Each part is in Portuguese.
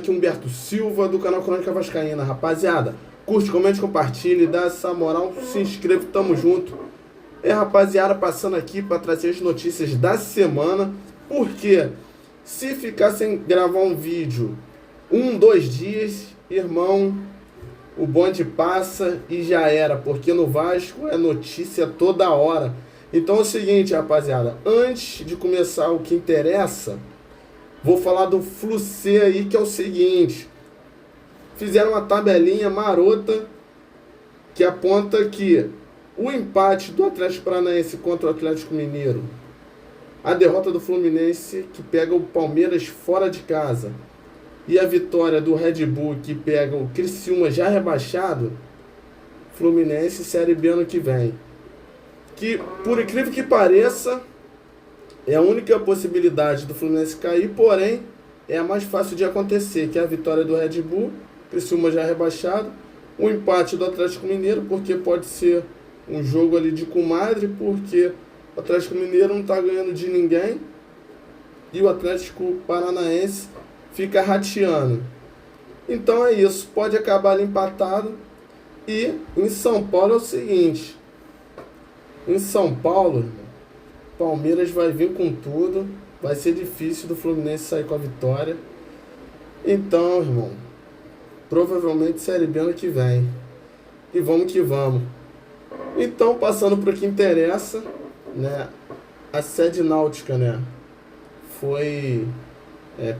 aqui Humberto Silva, do canal Crônica Vascaína. Rapaziada, curte, comente, compartilhe, dá essa moral, se inscreva, tamo junto. Rapaziada, passando aqui para trazer as notícias da semana, porque se ficar sem gravar um vídeo 2 dias, irmão, o bonde passa e já era, porque no Vasco é notícia toda hora. Então é o seguinte, rapaziada, antes de começar o que interessa, vou falar do Flu-C aí, que é o seguinte: fizeram uma tabelinha marota que aponta que o empate do Atlético Paranaense contra o Atlético Mineiro, a derrota do Fluminense, que pega o Palmeiras fora de casa, e a vitória do Red Bull, que pega o Criciúma já rebaixado, Fluminense Série B ano que vem. Que, por incrível que pareça, é a única possibilidade do Fluminense cair, porém é a mais fácil de acontecer, que é a vitória do Red Bull, Criciúma já rebaixado, o empate do Atlético Mineiro, porque pode ser um jogo ali de comadre, porque o Atlético Mineiro não está ganhando de ninguém e o Atlético Paranaense fica rateando. Então é isso, pode acabar ali empatado. E em São Paulo é o seguinte: em São Paulo, Palmeiras vai vir com tudo, vai ser difícil do Fluminense sair com a vitória. Então, irmão, provavelmente Série B ano que vem. E vamos que vamos. Então, passando para o que interessa, né, a sede náutica, né, foi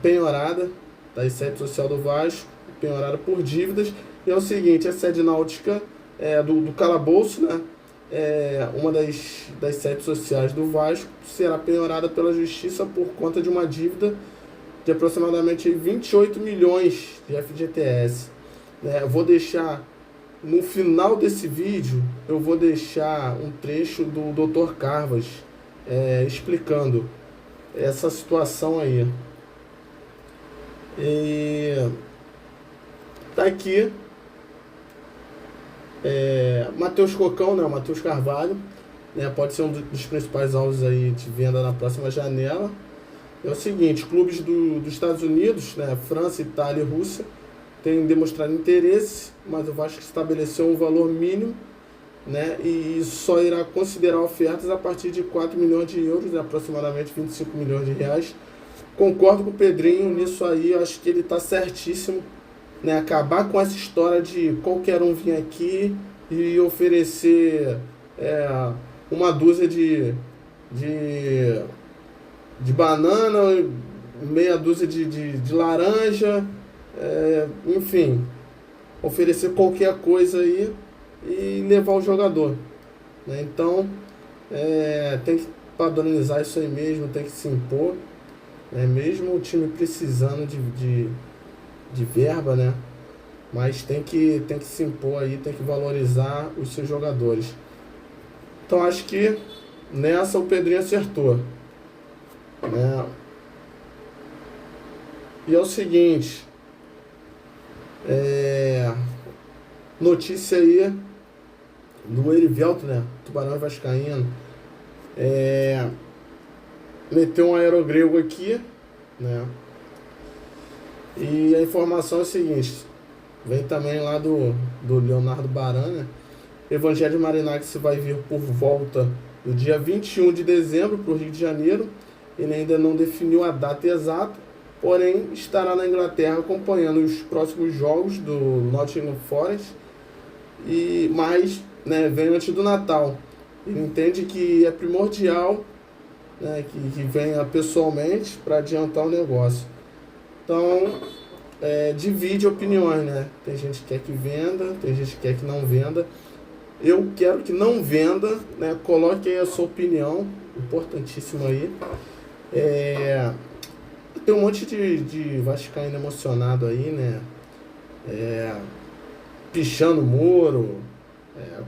penhorada da sede social do Vasco, penhorada por dívidas. E é o seguinte: a sede náutica do calabouço, né, uma das sedes sociais do Vasco, será penhorada pela justiça por conta de uma dívida de aproximadamente 28 milhões de FGTS. Eu vou deixar, no final desse vídeo, eu vou deixar um trecho do Dr. Carvas explicando essa situação aí. E tá aqui Matheus Cocão, né, o Matheus Carvalho, né, pode ser um dos principais alvos aí de venda na próxima janela. É o seguinte: clubes dos Estados Unidos, né, França, Itália e Rússia, têm demonstrado interesse, mas o Vasco estabeleceu um valor mínimo, né, e só irá considerar ofertas a partir de 4 milhões de euros, aproximadamente 25 milhões de reais. Concordo com o Pedrinho nisso aí, acho que ele está certíssimo, né, acabar com essa história de qualquer um vir aqui e oferecer uma dúzia de banana, meia dúzia de laranja, enfim, oferecer qualquer coisa aí e levar o jogador, né? Então tem que padronizar isso aí mesmo, tem que se impor, né? Mesmo o time precisando de verba, né? Mas tem que se impor aí, tem que valorizar os seus jogadores. Então acho que nessa o Pedrinho acertou, né? E é o seguinte, notícia aí do Erivelto, né, Tubarão Vascaíno, meteu um aerogrego aqui, né? E a informação é a seguinte, vem também lá do Leonardo Baran, né? Evangelho Marinax vai vir por volta do dia 21 de dezembro para o Rio de Janeiro. Ele ainda não definiu a data exata, porém estará na Inglaterra acompanhando os próximos jogos do Nottingham Forest, mas, né, vem antes do Natal. Ele entende que é primordial, né, que venha pessoalmente para adiantar o negócio. Então, divide opiniões, né? Tem gente que quer que venda, tem gente que quer que não venda. Eu quero que não venda, né? Coloque aí a sua opinião, importantíssimo aí. Tem um monte de vascaíno emocionado aí, né? Pichando muro,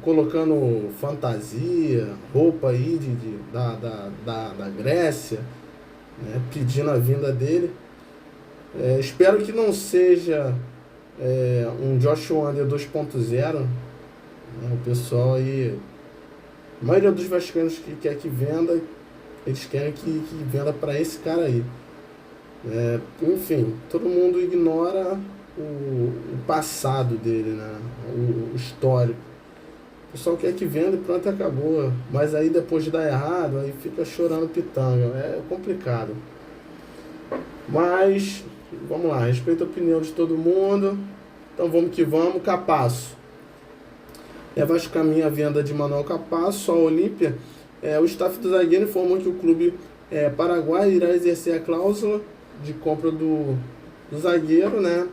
colocando fantasia, roupa aí da Grécia, né? Pedindo a vinda dele. Espero que não seja um Josh Wander 2.0, né? O pessoal aí, a maioria dos vascaínos que quer que venda, eles querem que venda para esse cara aí. Enfim, todo mundo ignora o passado dele, né? O histórico. O pessoal quer que venda e pronto, acabou. Mas aí depois de dar errado, aí fica chorando pitanga. É complicado. Mas, vamos lá, respeito a opinião de todo mundo. Então vamos que vamos. Capasso. Vasco caminha a venda de Manuel Capasso, a Olímpia. O staff do zagueiro informou que o clube paraguaio irá exercer a cláusula de compra do zagueiro, né?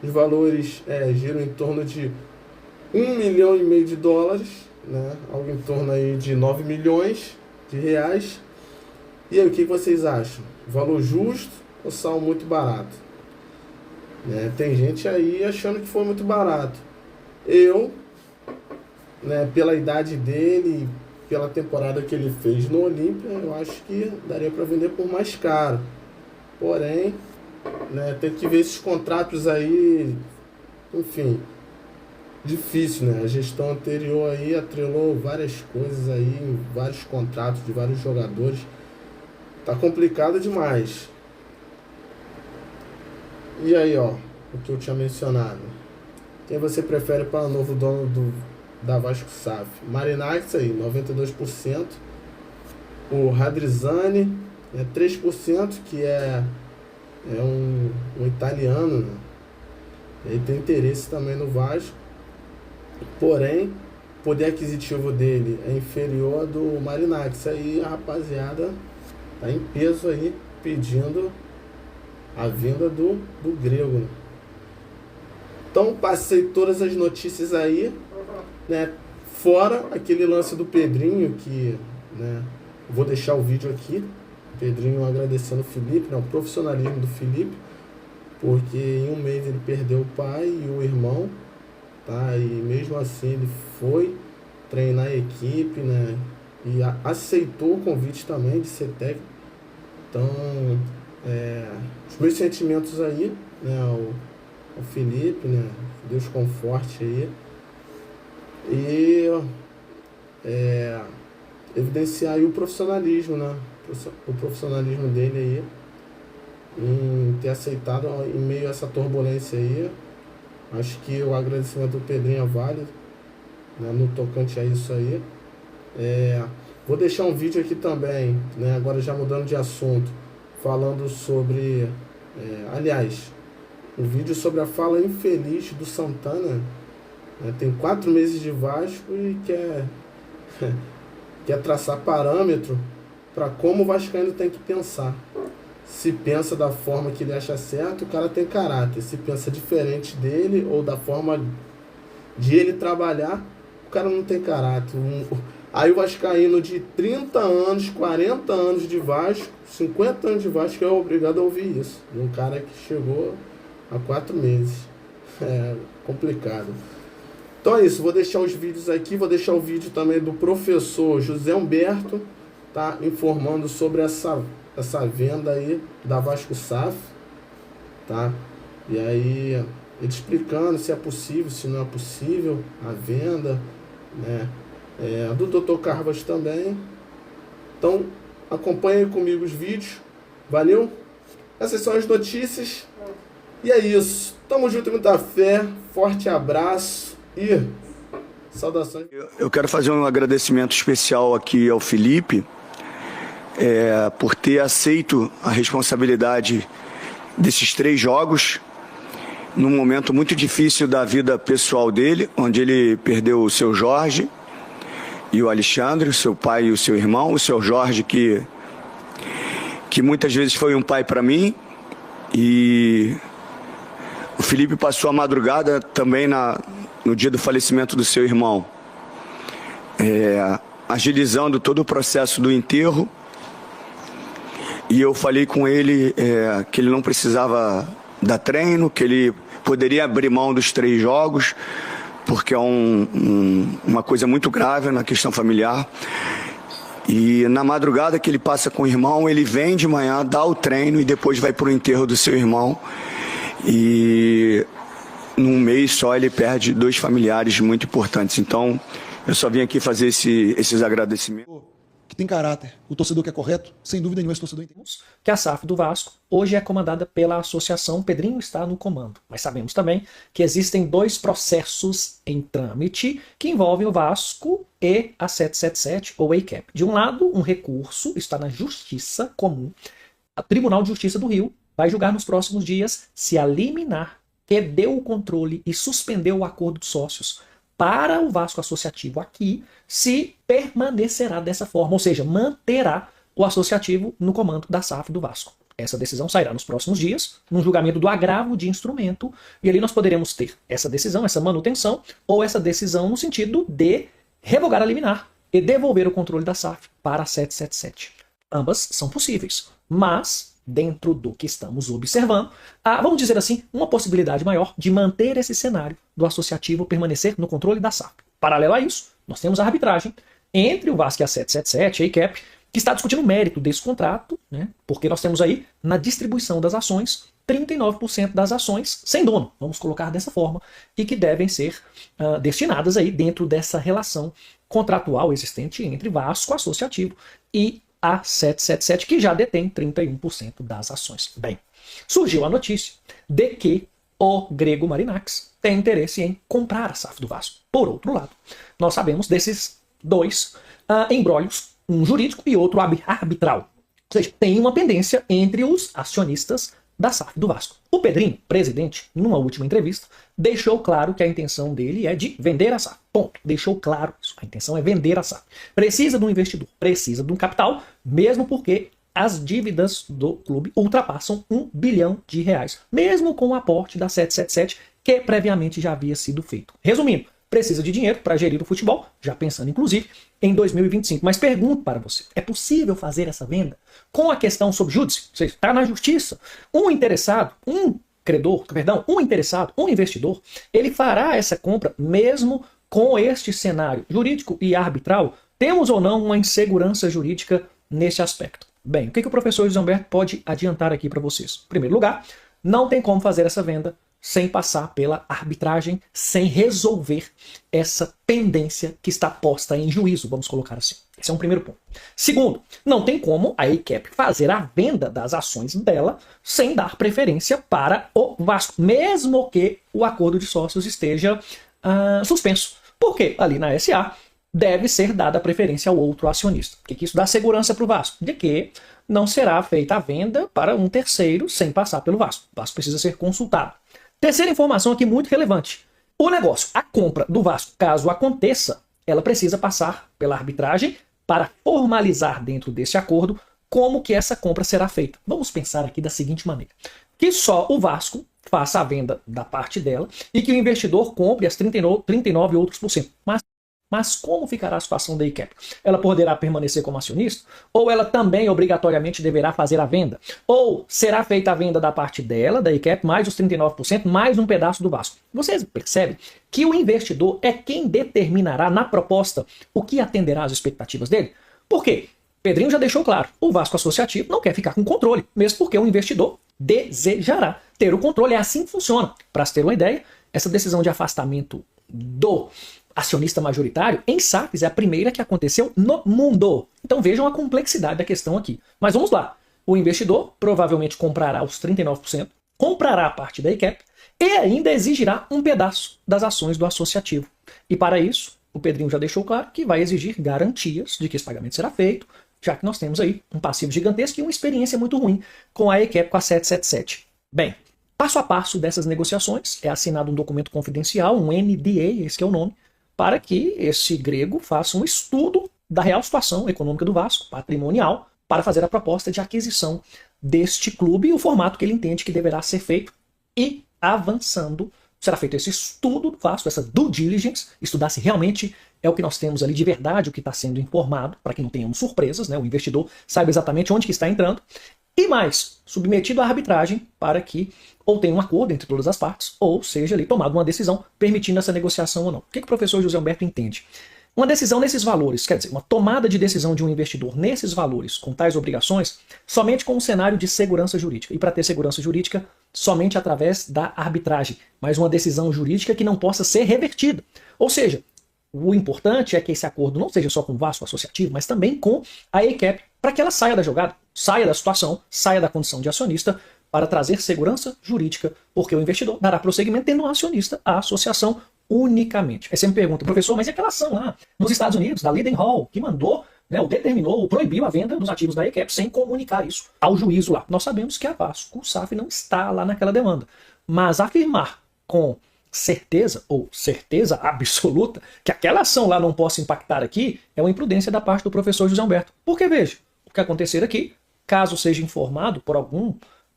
Os valores giram em torno de $1,5 milhão, né? Algo em torno aí de 9 milhões de reais. E aí, o que vocês acham? Valor justo ou sal muito barato? Tem gente aí achando que foi muito barato. Eu, pela idade dele, pela temporada que ele fez no Olímpia, eu acho que daria para vender por mais caro. Porém, tem que ver esses contratos aí, enfim, difícil, né? A gestão anterior aí atrelou várias coisas aí, vários contratos de vários jogadores. Tá complicado demais. E aí, ó, o que eu tinha mencionado. Quem você prefere para o novo dono da Vasco SAF? Marinax aí, 92%. O Radrizzani, 3%, que é um italiano, né? Ele tem interesse também no Vasco. Porém, o poder aquisitivo dele é inferior ao do Marinax. Aí a rapaziada tá em peso aí, pedindo a vinda do grego, né? Então passei todas as notícias aí, né? Fora aquele lance do Pedrinho, que, vou deixar o vídeo aqui. Pedrinho agradecendo o Felipe, o profissionalismo do Felipe, porque em um mês ele perdeu o pai e o irmão, tá? E mesmo assim ele foi treinar a equipe, né? E aceitou o convite também de ser técnico. Então, os meus sentimentos aí, ao Felipe, né? Deus conforte aí. E evidenciar aí o profissionalismo, né? O profissionalismo dele aí, em ter aceitado em meio a essa turbulência aí. Acho que o agradecimento do Pedrinho é válido, né, no tocante a isso aí. Vou deixar um vídeo aqui também, né, agora já mudando de assunto, falando sobre, aliás, um vídeo sobre a fala infeliz do Santana, né, tem 4 meses de Vasco e quer traçar parâmetro para como o vascaíno tem que pensar. Se pensa da forma que ele acha certo, o cara tem caráter. Se pensa diferente dele ou da forma de ele trabalhar, o cara não tem caráter. Aí o vascaíno de 30 anos, 40 anos de Vasco, 50 anos de Vasco é obrigado a ouvir isso. De um cara que chegou há 4 meses. É complicado. Então é isso, vou deixar os vídeos aqui, vou deixar o vídeo também do professor José Humberto, tá, informando sobre essa venda aí da Vasco SAF, tá? E aí ele explicando se é possível, se não é possível a venda, né? Do Dr. Carvas também. Então acompanhem comigo os vídeos. Valeu? Essas são as notícias. E é isso. Tamo junto, muita fé. Forte abraço e saudações. Eu quero fazer um agradecimento especial aqui ao Felipe, por ter aceito a responsabilidade desses 3 jogos, num momento muito difícil da vida pessoal dele, onde ele perdeu o seu Jorge e o Alexandre, o seu pai e o seu irmão, o seu Jorge que muitas vezes foi um pai para mim, e o Felipe passou a madrugada também no dia do falecimento do seu irmão, agilizando todo o processo do enterro. E eu falei com ele que ele não precisava dar treino, que ele poderia abrir mão dos 3 jogos, porque é uma coisa muito grave na questão familiar. E na madrugada que ele passa com o irmão, ele vem de manhã, dá o treino e depois vai para o enterro do seu irmão. E num mês só ele perde 2 familiares muito importantes. Então eu só vim aqui fazer esses agradecimentos. que tem caráter, o torcedor que é correto, sem dúvida nenhuma esse torcedor entende. Que a SAF do Vasco hoje é comandada pela associação, o Pedrinho está no comando. Mas sabemos também que existem 2 processos em trâmite que envolvem o Vasco e a 777 ou a ACAP. De um lado, um recurso está na Justiça Comum. O Tribunal de Justiça do Rio vai julgar nos próximos dias se a liminar que deu o controle e suspendeu o acordo de sócios para o Vasco Associativo aqui, se permanecerá dessa forma, ou seja, manterá o associativo no comando da SAF do Vasco. Essa decisão sairá nos próximos dias, num julgamento do agravo de instrumento, e ali nós poderemos ter essa decisão, essa manutenção, ou essa decisão no sentido de revogar a liminar e devolver o controle da SAF para a 777. Ambas são possíveis, mas dentro do que estamos observando, há, vamos dizer assim, uma possibilidade maior de manter esse cenário do associativo permanecer no controle da SAF. Paralelo a isso, nós temos a arbitragem entre o Vasco e a 777, a ACAP, que está discutindo o mérito desse contrato, né? Porque nós temos aí, na distribuição das ações, 39% das ações sem dono, vamos colocar dessa forma, e que devem ser destinadas aí dentro dessa relação contratual existente entre Vasco Associativo e a 777, que já detém 31% das ações. Bem, surgiu a notícia de que o grego Marinax tem interesse em comprar a SAF do Vasco. Por outro lado, nós sabemos desses 2 embrólios, um jurídico e outro arbitral. Ou seja, tem uma pendência entre os acionistas da SAF do Vasco. O Pedrinho, presidente, numa última entrevista, deixou claro que a intenção dele é de vender a SAF. Ponto. Deixou claro isso. A intenção é vender a SAF. Precisa de um investidor, precisa de um capital, mesmo porque as dívidas do clube ultrapassam R$1 bilhão, mesmo com o aporte da 777, que previamente já havia sido feito. Resumindo, precisa de dinheiro para gerir o futebol, já pensando inclusive em 2025. Mas pergunto para você, é possível fazer essa venda com a questão sob júdice? Ou seja, está na justiça, um interessado, um investidor, ele fará essa compra mesmo com este cenário jurídico e arbitral? Temos ou não uma insegurança jurídica nesse aspecto? Bem, o que o professor José Humberto pode adiantar aqui para vocês? Em primeiro lugar, não tem como fazer essa venda sem passar pela arbitragem, sem resolver essa pendência que está posta em juízo, vamos colocar assim. Esse é um primeiro ponto. Segundo, não tem como a ACAP fazer a venda das ações dela sem dar preferência para o Vasco, mesmo que o acordo de sócios esteja suspenso. Porque ali na SA deve ser dada preferência ao outro acionista. O que isso dá segurança para o Vasco? De que não será feita a venda para um terceiro sem passar pelo Vasco. O Vasco precisa ser consultado. Terceira informação aqui muito relevante. O negócio, a compra do Vasco, caso aconteça, ela precisa passar pela arbitragem para formalizar dentro desse acordo como que essa compra será feita. Vamos pensar aqui da seguinte maneira. Que só o Vasco faça a venda da parte dela e que o investidor compre as 39 outros por cento. Mas como ficará a situação da ACAP? Ela poderá permanecer como acionista? Ou ela também obrigatoriamente deverá fazer a venda? Ou será feita a venda da parte dela, da ACAP, mais os 39%, mais um pedaço do Vasco? Vocês percebem que o investidor é quem determinará na proposta o que atenderá às expectativas dele? Por quê? Pedrinho já deixou claro, o Vasco Associativo não quer ficar com controle, mesmo porque o investidor desejará ter o controle. É assim que funciona. Para se ter uma ideia, essa decisão de afastamento do acionista majoritário em SAFs é a primeira que aconteceu no mundo. Então vejam a complexidade da questão aqui. Mas vamos lá. O investidor provavelmente comprará os 39%, comprará a parte da ACAP e ainda exigirá um pedaço das ações do associativo. E para isso, o Pedrinho já deixou claro que vai exigir garantias de que esse pagamento será feito, já que nós temos aí um passivo gigantesco e uma experiência muito ruim com a ACAP, com a 777. Bem, passo a passo dessas negociações, é assinado um documento confidencial, um NDA, esse que é o nome, para que esse grego faça um estudo da real situação econômica do Vasco, patrimonial, para fazer a proposta de aquisição deste clube e o formato que ele entende que deverá ser feito. E, avançando, será feito esse estudo do Vasco, essa due diligence, estudar se realmente é o que nós temos ali de verdade, o que está sendo informado, para que não tenhamos surpresas, né? O investidor saiba exatamente onde que está entrando. E mais, submetido à arbitragem para que ou tenha um acordo entre todas as partes, ou seja ali tomada uma decisão permitindo essa negociação ou não. O que o professor José Humberto entende? Uma decisão nesses valores, quer dizer, uma tomada de decisão de um investidor nesses valores, com tais obrigações, somente com um cenário de segurança jurídica. E para ter segurança jurídica, somente através da arbitragem, mas uma decisão jurídica que não possa ser revertida. Ou seja, O importante é que esse acordo não seja só com o Vasco Associativo, mas também com a ECAP, para que ela saia da jogada, saia da situação, saia da condição de acionista, para trazer segurança jurídica, porque o investidor dará prosseguimento tendo um acionista, a associação unicamente. Aí você me pergunta, professor, mas e aquela ação lá nos Estados Unidos, da Leadenhall, que mandou, né, ou determinou, ou proibiu a venda dos ativos da ECAP sem comunicar isso ao juízo lá? Nós sabemos que a Vasco, o SAF, não está lá naquela demanda. Mas afirmar com certeza, ou certeza absoluta, que aquela ação lá não possa impactar aqui, é uma imprudência da parte do professor José Humberto. Porque, veja, o que acontecer aqui, caso seja informado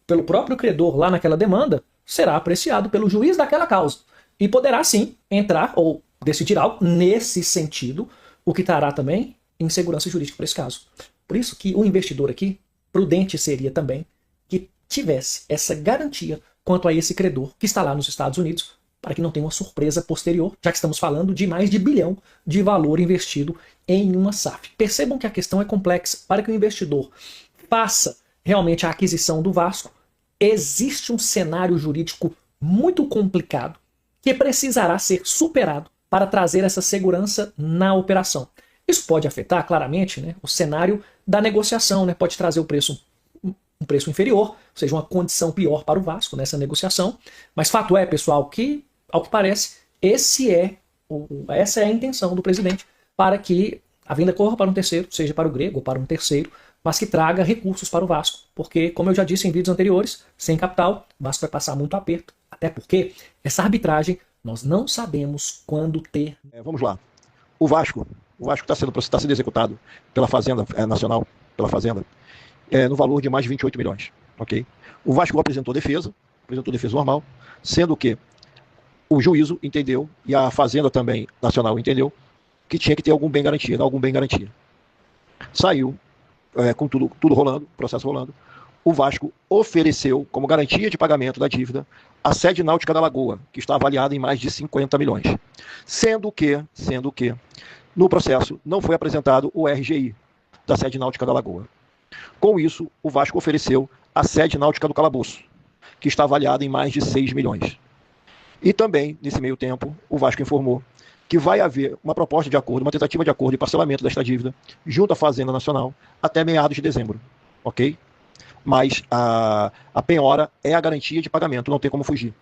pelo próprio credor lá naquela demanda, será apreciado pelo juiz daquela causa. E poderá, sim, entrar ou decidir algo nesse sentido, o que trará também insegurança jurídica para esse caso. Por isso que o investidor aqui, prudente seria também que tivesse essa garantia quanto a esse credor que está lá nos Estados Unidos, para que não tenha uma surpresa posterior, já que estamos falando de mais de bilhão de valor investido em uma SAF. Percebam que a questão é complexa. Para que o investidor faça realmente a aquisição do Vasco, existe um cenário jurídico muito complicado que precisará ser superado para trazer essa segurança na operação. Isso pode afetar claramente, né, o cenário da negociação, né, pode trazer um preço inferior, ou seja, uma condição pior para o Vasco nessa negociação. Mas fato é, pessoal, que, ao que parece, essa é a intenção do presidente, para que a venda corra para um terceiro, seja para o grego ou para um terceiro, mas que traga recursos para o Vasco. Porque, como eu já disse em vídeos anteriores, sem capital, o Vasco vai passar muito aperto. Até porque essa arbitragem nós não sabemos quando ter. Vamos lá. O Vasco está sendo executado pela Fazenda Nacional, pela Fazenda, no valor de mais de 28 milhões. Okay? O Vasco apresentou defesa normal, sendo que o juízo entendeu, e a Fazenda também Nacional entendeu, que tinha que ter algum bem garantia. Saiu, com tudo rolando, processo rolando, o Vasco ofereceu como garantia de pagamento da dívida a sede náutica da Lagoa, que está avaliada em mais de 50 milhões. Sendo que, no processo não foi apresentado o RGI da sede náutica da Lagoa. Com isso, o Vasco ofereceu a sede náutica do Calabouço, que está avaliada em mais de 6 milhões. E também, nesse meio tempo, o Vasco informou que vai haver uma proposta de acordo, uma tentativa de acordo de parcelamento desta dívida junto à Fazenda Nacional até meados de dezembro, ok? Mas a penhora é a garantia de pagamento, não tem como fugir.